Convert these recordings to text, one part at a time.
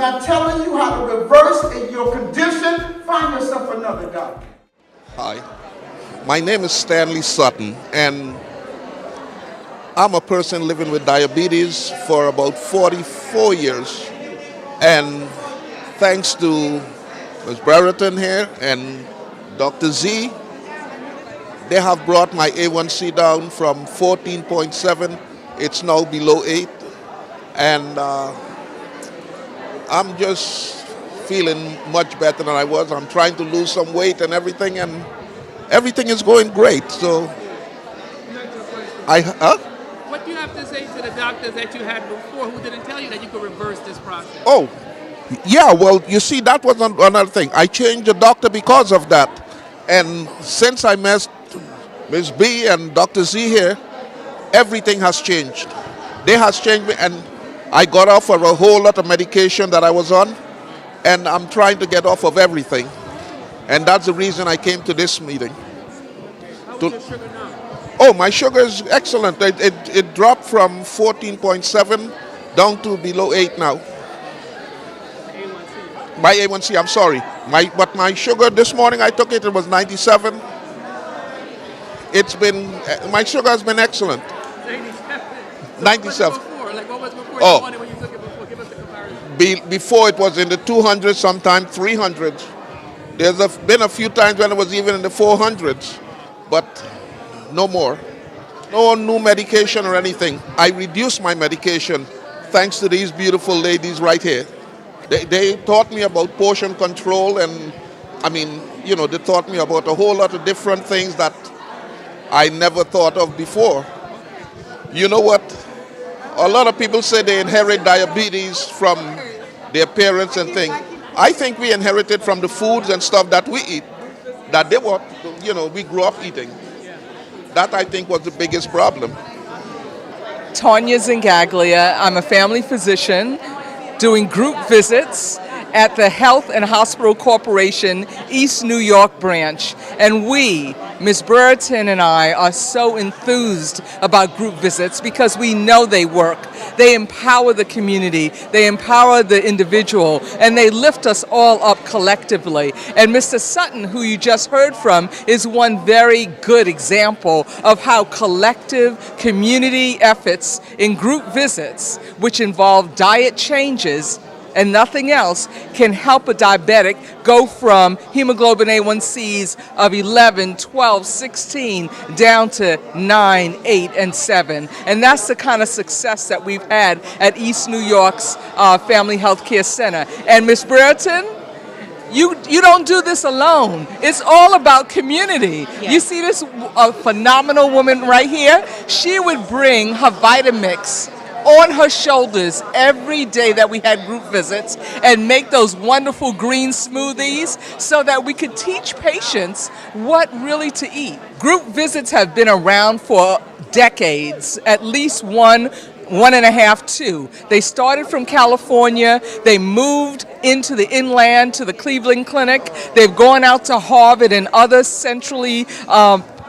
not telling you how to reverse your condition, find yourself another doctor. Hi, my name is Stanley Sutton, and I'm a person living with diabetes for about 44 years. And thanks to Ms. Brereton here and Dr. Z, they have brought my A1C down from 14.7. It's now below 8. And I'm just feeling much better than I was. I'm trying to lose some weight and everything is going great. So, What do you have to say to the doctors that you had before who didn't tell you that you could reverse this process? Oh, yeah, well, you see, that was another thing. I changed the doctor because of that. And since I met Ms. B and Dr. Z here, everything has changed. They has changed me, and I got off of a whole lot of medication that I was on, and I'm trying to get off of everything. And that's the reason I came to this meeting. How is your sugar now? Oh, my sugar is excellent. It dropped from 14.7 down to below 8 now. A1C. My A1C, I'm sorry. But my sugar this morning, I took it, it was 97. My sugar has been excellent. 97. What was before? Oh. The morning when you took it before? Give us the comparison. Before it was in the 200s, sometimes 300s. There's been a few times when it was even in the 400s, but no more. No new medication or anything. I reduced my medication thanks to these beautiful ladies right here. They taught me about portion control, and they taught me about a whole lot of different things that I never thought of before. You know what? A lot of people say they inherit diabetes from their parents and things. I think we inherited from the foods and stuff that we eat, that we grew up eating. That, I think, was the biggest problem. Tanya Zingaglia. I'm a family physician doing group visits at the Health and Hospital Corporation East New York branch. And we, Ms. Brereton and I, are so enthused about group visits because we know they work. They empower the community, they empower the individual, and they lift us all up collectively. And Mr. Sutton, who you just heard from, is one very good example of how collective community efforts in group visits, which involve diet changes and nothing else, can help a diabetic go from hemoglobin A1Cs of 11, 12, 16 down to 9, 8, and 7. And that's the kind of success that we've had at East New York's Family Health Care Center. And Ms. Brereton, you don't do this alone. It's all about community. Yes. You see this phenomenal woman right here? She would bring her Vitamix on her shoulders every day that we had group visits and make those wonderful green smoothies so that we could teach patients what really to eat. Group visits have been around for decades, at least one and a half, two. They started from California, they moved into the inland to the Cleveland Clinic, they've gone out to Harvard and other centrally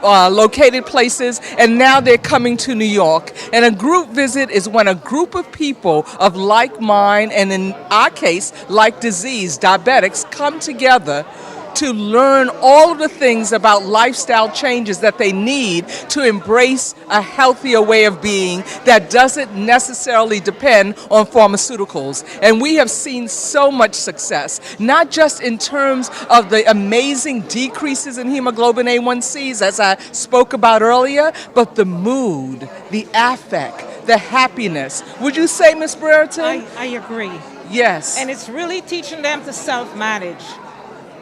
located places, and now they're coming to New York. And a group visit is when a group of people of like mind, and in our case, like disease, diabetics, come together to learn all of the things about lifestyle changes that they need to embrace a healthier way of being that doesn't necessarily depend on pharmaceuticals. And we have seen so much success, not just in terms of the amazing decreases in hemoglobin A1Cs, as I spoke about earlier, but the mood, the affect, the happiness. Would you say, Ms. Brereton? I agree. Yes. And it's really teaching them to self-manage.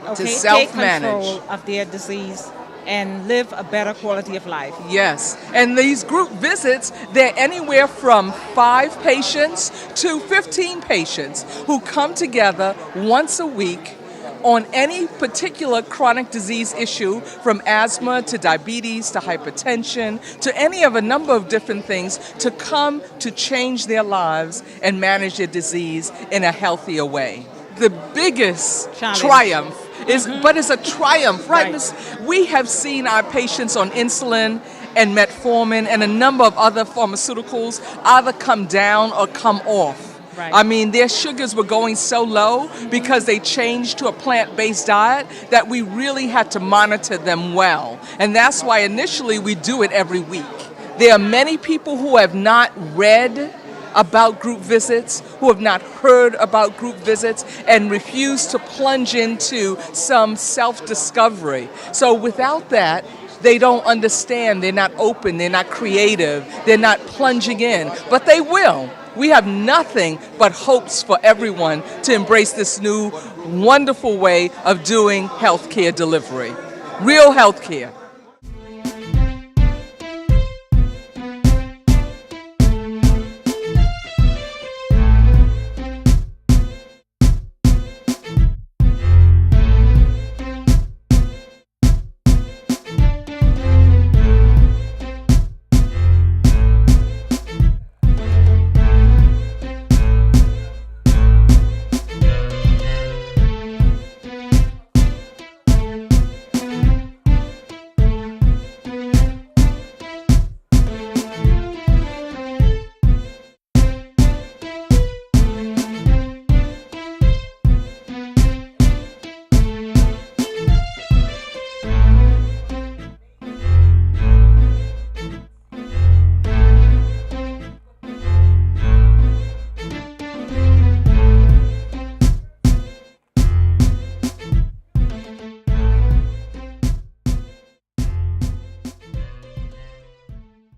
Okay, to self-manage. Take control of their disease and live a better quality of life. Yes, and these group visits, they're anywhere from 5 patients to 15 patients who come together once a week on any particular chronic disease issue, from asthma to diabetes to hypertension to any of a number of different things, to come to change their lives and manage their disease in a healthier way. The biggest triumph is, but it's a triumph, right? We have seen our patients on insulin and metformin and a number of other pharmaceuticals either come down or come off. Right. I mean, their sugars were going so low because they changed to a plant-based diet that we really had to monitor them well. And that's why initially we do it every week. There are many people who have not read about group visits, who have not heard about group visits, and refuse to plunge into some self-discovery. So without that, they don't understand, they're not open, they're not creative, they're not plunging in, but they will. We have nothing but hopes for everyone to embrace this new wonderful way of doing healthcare delivery. Real healthcare.